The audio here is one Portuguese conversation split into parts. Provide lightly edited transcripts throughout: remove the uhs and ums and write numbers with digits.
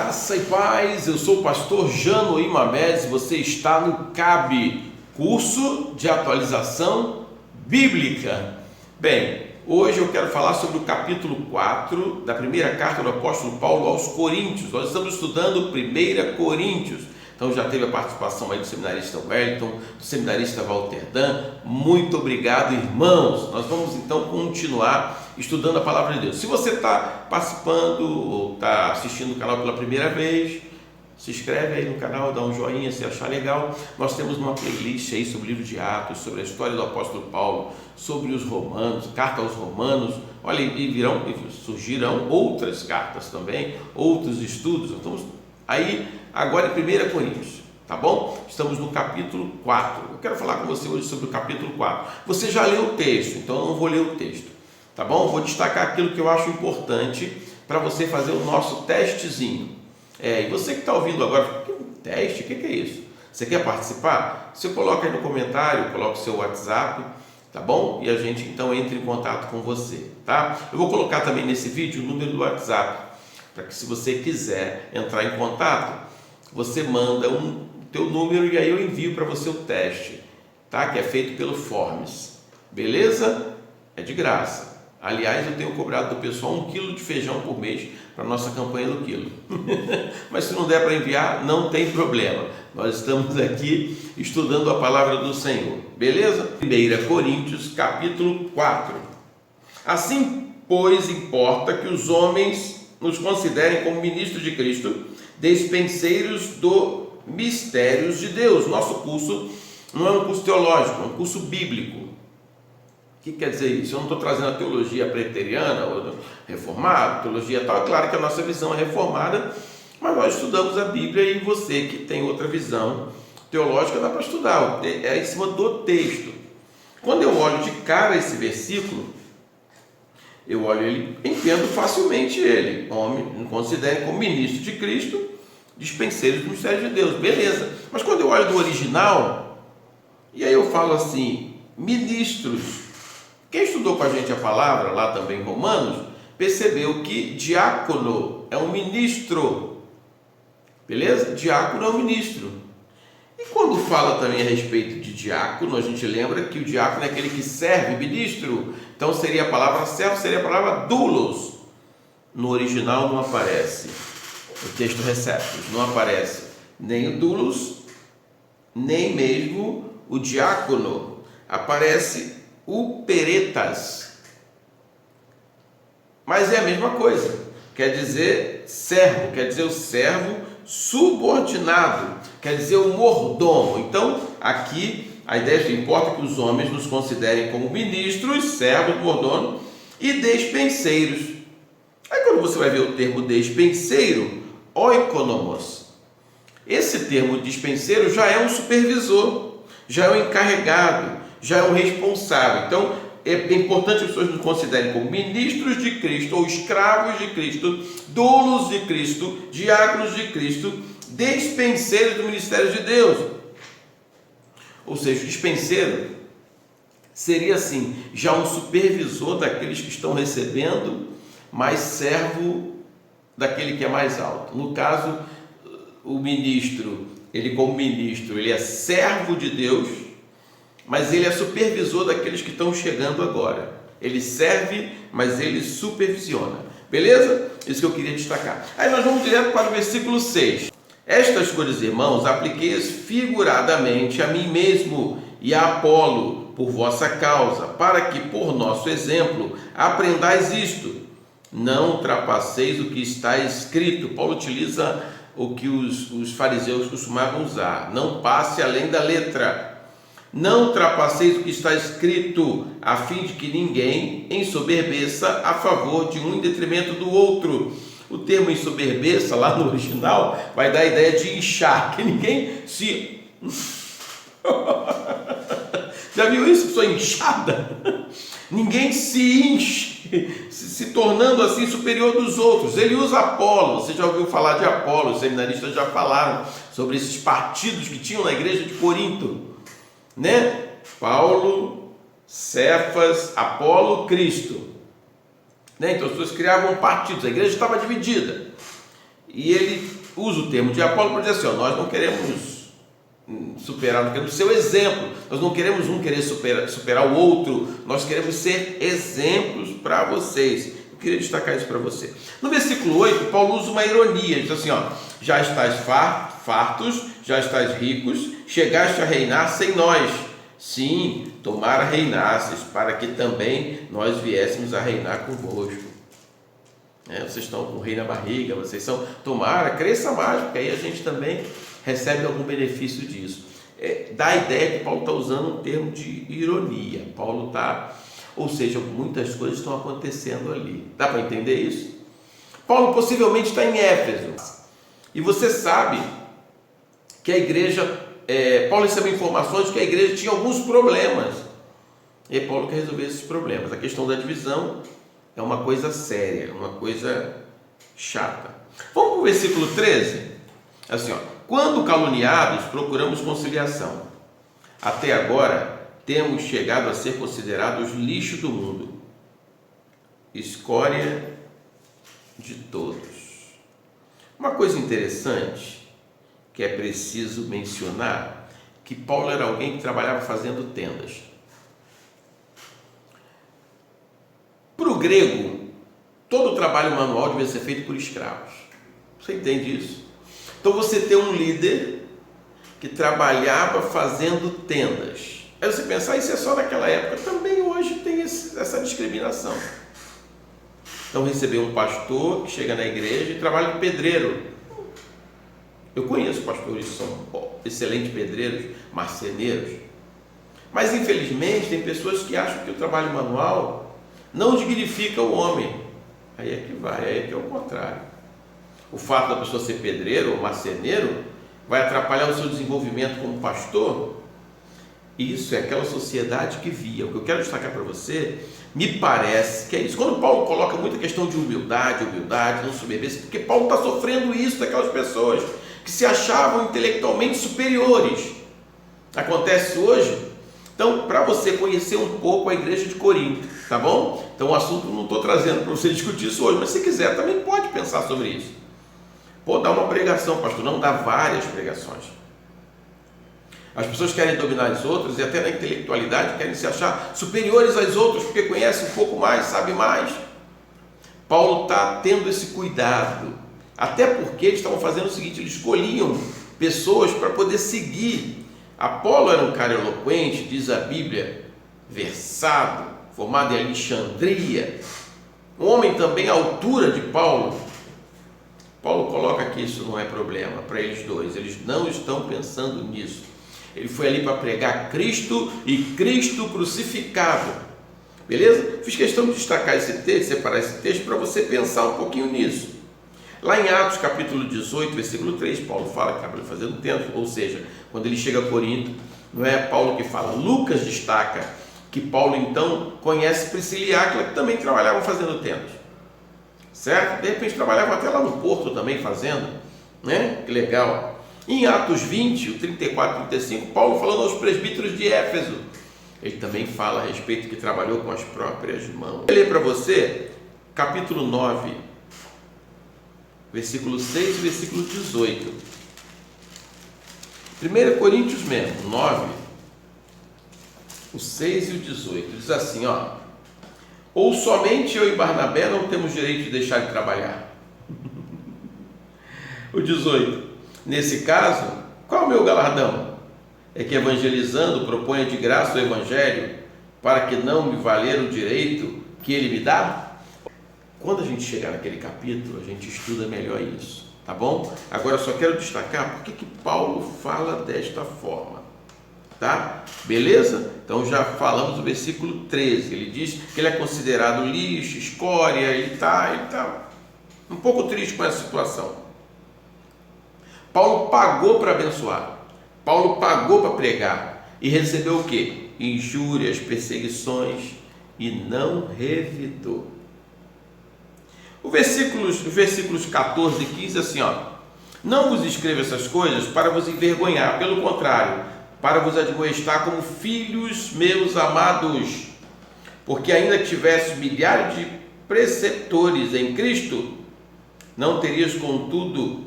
Graça e paz, eu sou o pastor Jano Imamedes, você está no CAB, Curso de Atualização Bíblica. Bem, hoje eu quero falar sobre o capítulo 4 da primeira carta do apóstolo Paulo aos Coríntios. Nós estamos estudando 1 Coríntios. Então já teve a participação aí do seminarista Wellington, do seminarista Walter Dan. Muito obrigado, irmãos. Nós vamos então continuar estudando a palavra de Deus. Se você está participando ou está assistindo o canal pela primeira vez, se inscreve aí no canal, dá um joinha se achar legal. Nós temos uma playlist aí sobre o livro de Atos, sobre a história do apóstolo Paulo, sobre os romanos, carta aos romanos. Olha, surgirão outras cartas também, outros estudos. Estamos aí agora em 1 Coríntios, tá bom? Estamos no capítulo 4. Eu quero falar com você hoje sobre o capítulo 4. Você já leu o texto, então eu não vou ler o texto, tá bom? Vou destacar aquilo que eu acho importante para você fazer o nosso testezinho. E você que está ouvindo agora, teste, o que é isso? Você quer participar? Você coloca aí no comentário, coloca o seu WhatsApp, tá bom? E a gente então entra em contato com você, tá? Eu vou colocar também nesse vídeo o número do WhatsApp, para que se você quiser entrar em contato, você manda o teu número e aí eu envio para você o teste, tá? Que é feito pelo Forms, beleza? É de graça. Aliás, eu tenho cobrado do pessoal 1 quilo de feijão por mês para a nossa campanha do quilo. Mas se não der para enviar, não tem problema. Nós estamos aqui estudando a palavra do Senhor. Beleza? 1 Coríntios, capítulo 4. Assim, pois, importa que os homens nos considerem como ministros de Cristo, despenseiros do mistérios de Deus. Nosso curso não é um curso teológico, é um curso bíblico. O que quer dizer isso? Eu não estou trazendo a teologia preteriana ou reformada, teologia tal. É claro que a nossa visão é reformada, mas nós estudamos a Bíblia e você que tem outra visão teológica dá para estudar, é em cima do texto. Quando eu olho de cara esse versículo, eu olho ele, entendo facilmente ele. Homem, considerem como ministro de Cristo, dispenseiros do mistério de Deus, beleza. Mas quando eu olho do original, e aí eu falo assim, ministros. Quem estudou com a gente a palavra, lá também em Romanos, percebeu que diácono é um ministro, beleza? Diácono é um ministro. E quando fala também a respeito de diácono, a gente lembra que o diácono é aquele que serve, ministro. Então seria a palavra servo, seria a palavra doulos. No original não aparece, o texto receptus, não aparece nem o doulos, nem mesmo o diácono. Aparece o peretas, mas é a mesma coisa, quer dizer servo, quer dizer o servo subordinado, quer dizer o mordomo. Então aqui a ideia que importa que os homens nos considerem como ministros, servos, mordomos e despenseiros. Aí quando você vai ver o termo despenseiro, oikonomos, esse termo dispenseiro já é um supervisor, já é um encarregado, já é um responsável. Então é importante que as pessoas nos considerem como ministros de Cristo ou escravos de Cristo, doulos de Cristo, diáconos de Cristo, despenseiros do ministério de Deus. Ou seja, o dispenseiro seria assim, já um supervisor daqueles que estão recebendo, mas servo daquele que é mais alto. No caso, o ministro, ele como ministro, ele é servo de Deus, mas ele é supervisor daqueles que estão chegando agora. Ele serve, mas ele supervisiona. Beleza? Isso que eu queria destacar. Aí nós vamos direto para o versículo 6. Estas coisas, irmãos, apliquei-as figuradamente a mim mesmo e a Apolo, por vossa causa, para que, por nosso exemplo, aprendais isto. Não ultrapasseis o que está escrito. Paulo utiliza o que os fariseus costumavam usar. Não passe além da letra. Não ultrapasseis o que está escrito, a fim de que ninguém ensoberbeça a favor de um em detrimento do outro. O termo ensoberbeça, lá no original, vai dar a ideia de inchar, que ninguém se... Já viu isso, pessoa inchada? Ninguém se enche, se tornando assim superior dos outros. Ele usa Apolo, você já ouviu falar de Apolo, os seminaristas já falaram sobre esses partidos que tinham na igreja de Corinto, né? Paulo, Cefas, Apolo, Cristo, né? Então as pessoas criavam partidos, a igreja estava dividida e ele usa o termo de Apolo para dizer assim, ó, nós não queremos superar, não queremos ser o exemplo, nós não queremos um querer superar o outro, nós queremos ser exemplos para vocês. Eu queria destacar isso para você. No versículo 8, Paulo usa uma ironia, diz assim, ó, já estáis fartos, já estáis ricos, chegaste a reinar sem nós. Sim, tomara reinasses, para que também nós viéssemos a reinar convosco. Vocês estão com o rei na barriga, vocês são, tomara, cresça mais, porque aí a gente também recebe algum benefício disso. Dá a ideia que Paulo está usando um termo de ironia. Paulo está, ou seja, muitas coisas estão acontecendo ali. Dá para entender isso? Paulo possivelmente está em Éfeso. E você sabe que a igreja, Paulo recebeu informações que a igreja tinha alguns problemas. E Paulo quer resolver esses problemas. A questão da divisão é uma coisa séria, uma coisa chata. Vamos para o versículo 13? Assim, ó, quando caluniados, procuramos conciliação. Até agora, temos chegado a ser considerados lixo do mundo, escória de todos. Uma coisa interessante que é preciso mencionar, que Paulo era alguém que trabalhava fazendo tendas. Para o grego, todo o trabalho manual devia ser feito por escravos. Você entende isso? Então você tem um líder que trabalhava fazendo tendas. Aí você pensa, isso é só naquela época. Também hoje tem essa discriminação. Então recebeu um pastor que chega na igreja e trabalha de pedreiro. Eu conheço pastores que são excelentes pedreiros, marceneiros. Mas infelizmente tem pessoas que acham que o trabalho manual não dignifica o homem. Aí é que vai, aí é que é o contrário. O fato da pessoa ser pedreiro ou marceneiro vai atrapalhar o seu desenvolvimento como pastor. Isso é aquela sociedade que via. O que eu quero destacar para você, me parece que é isso. Quando Paulo coloca muita questão de humildade, não soberbice, porque Paulo está sofrendo isso daquelas pessoas que se achavam intelectualmente superiores. Acontece hoje. Então, para você conhecer um pouco a igreja de Corinto, tá bom? Então, o assunto não estou trazendo para você discutir isso hoje, mas se quiser também pode pensar sobre isso. Pô, dá uma pregação, pastor, não, dá várias pregações. As pessoas querem dominar as outras e até na intelectualidade querem se achar superiores às outras porque conhecem um pouco mais, sabem mais. Paulo está tendo esse cuidado, até porque eles estavam fazendo o seguinte, eles escolhiam pessoas para poder seguir. Apolo era um cara eloquente, diz a Bíblia, versado, formado em Alexandria, um homem também à altura de Paulo. Paulo coloca que isso não é problema para eles dois, eles não estão pensando nisso. Ele foi ali para pregar Cristo e Cristo crucificado, beleza? Fiz questão de destacar esse texto, separar esse texto para você pensar um pouquinho nisso. Lá em Atos capítulo 18, versículo 3, Paulo fala que estava fazendo tenda, ou seja, quando ele chega a Corinto, não é Paulo que fala, Lucas destaca que Paulo então conhece Priscila e Áquila, que também trabalhavam fazendo tendas, certo? De repente trabalhavam até lá no porto também fazendo, né? Que legal. Em Atos 20, o 34 e 35, Paulo falando aos presbíteros de Éfeso, ele também fala a respeito que trabalhou com as próprias mãos. Vou ler para você, capítulo 9, versículo 6 e versículo 18. 1 Coríntios mesmo, 9, o 6 e o 18, diz assim, ó, ou somente eu e Barnabé não temos direito de deixar de trabalhar. O 18, nesse caso, qual é o meu galardão? É que evangelizando proponha de graça o evangelho para que não me valer o direito que ele me dá? Quando a gente chegar naquele capítulo, a gente estuda melhor isso, tá bom? Agora eu só quero destacar por que Paulo fala desta forma, tá? Beleza? Então já falamos do versículo 13, ele diz que ele é considerado lixo, escória, ele está um pouco triste com essa situação. Paulo pagou para abençoar, Paulo pagou para pregar e recebeu o quê? Injúrias, perseguições e não revidou. Os versículos 14 e 15 assim, ó, não vos escrevo essas coisas para vos envergonhar, pelo contrário, para vos admoestar como filhos meus amados, porque ainda que tivesse milhares de preceptores em Cristo, não terias contudo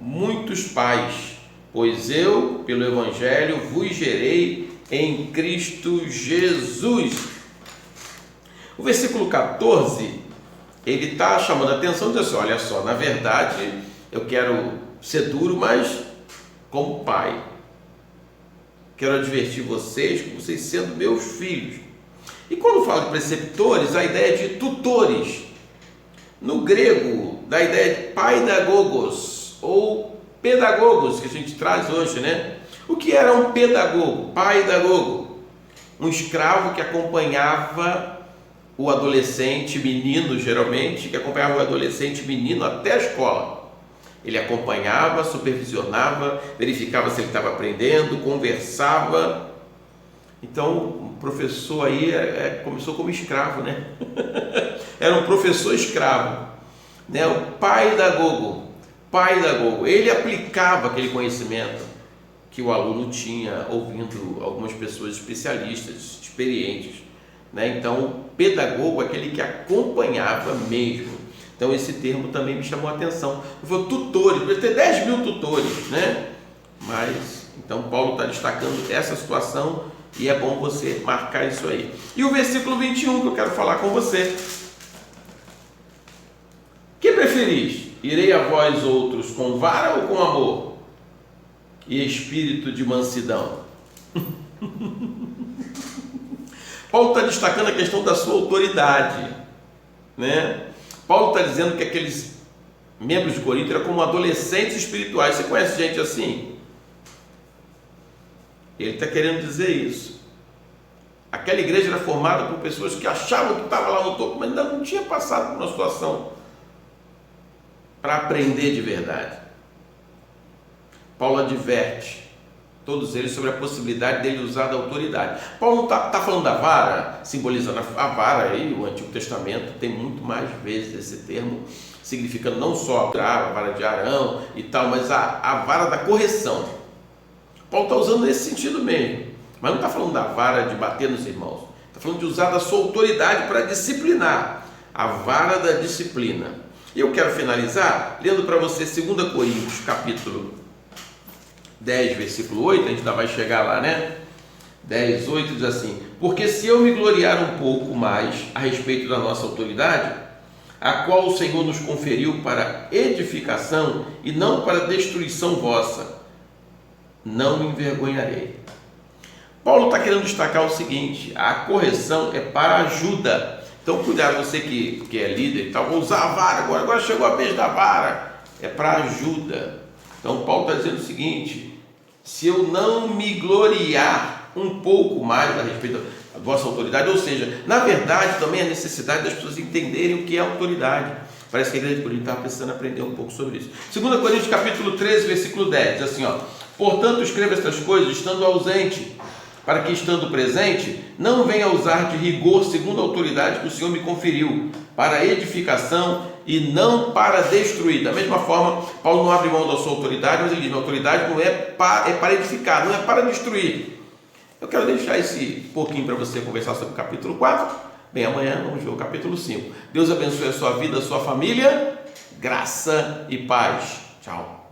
muitos pais, pois eu, pelo Evangelho, vos gerei em Cristo Jesus. O versículo 14, ele está chamando a atenção, diz assim, olha só, na verdade, eu quero ser duro, mas como pai. Quero advertir vocês, como vocês sendo meus filhos. E quando fala de preceptores, a ideia é de tutores. No grego, da ideia de paidagogos, ou pedagogos, que a gente traz hoje, né? O que era um pedagogo, paidagogo? Um escravo que acompanhava o adolescente menino, geralmente, que acompanhava o adolescente menino até a escola. Ele acompanhava, supervisionava, verificava se ele estava aprendendo, conversava. Então, o professor aí começou como escravo, né? Era um professor escravo, né? O paidagogo. Ele aplicava aquele conhecimento que o aluno tinha ouvindo algumas pessoas especialistas, experientes, né? Então, pedagogo é aquele que acompanhava mesmo. Então, esse termo também me chamou a atenção. Eu falei, tutores, deve ter 10 mil tutores, né? Mas, então, Paulo está destacando essa situação e é bom você marcar isso aí. E o versículo 21 que eu quero falar com você. Que preferis? Irei a vós outros com vara ou com amor? E espírito de mansidão? Paulo está destacando a questão da sua autoridade, né? Paulo está dizendo que aqueles membros de Corinto eram como adolescentes espirituais. Você conhece gente assim? Ele está querendo dizer isso. Aquela igreja era formada por pessoas que achavam que estava lá no topo, mas ainda não tinha passado por uma situação para aprender de verdade. Paulo adverte todos eles sobre a possibilidade dele usar da autoridade. Paulo não está falando da vara, simbolizando a vara aí, o Antigo Testamento tem muito mais vezes esse termo, significando não só a vara de Arão e tal, mas a vara da correção. Paulo está usando nesse sentido mesmo, mas não está falando da vara de bater nos irmãos, está falando de usar da sua autoridade para disciplinar, a vara da disciplina. E eu quero finalizar lendo para você 2 Coríntios, capítulo 10, versículo 8, a gente ainda vai chegar lá, né? 10, 8 diz assim: porque se eu me gloriar um pouco mais a respeito da nossa autoridade, a qual o Senhor nos conferiu para edificação e não para destruição vossa, não me envergonharei. Paulo está querendo destacar o seguinte: a correção é para ajuda. Então, cuidado, você que é líder e tal, vou usar a vara, agora chegou a vez da vara, é para ajuda. Então, Paulo está dizendo o seguinte: se eu não me gloriar um pouco mais a respeito da vossa autoridade, ou seja, na verdade também a necessidade das pessoas entenderem o que é autoridade. Parece que a igreja de Corinto estava precisando aprender um pouco sobre isso. 2 Coríntios capítulo 13, versículo 10, diz assim, portanto escreva estas coisas estando ausente, para que estando presente, não venha usar de rigor segundo a autoridade que o Senhor me conferiu, para edificação e não para destruir. Da mesma forma, Paulo não abre mão da sua autoridade, mas ele diz, a autoridade não é para edificar, não é para destruir. Eu quero deixar esse pouquinho para você conversar sobre o capítulo 4. Bem, amanhã vamos ver o capítulo 5. Deus abençoe a sua vida, a sua família, graça e paz. Tchau.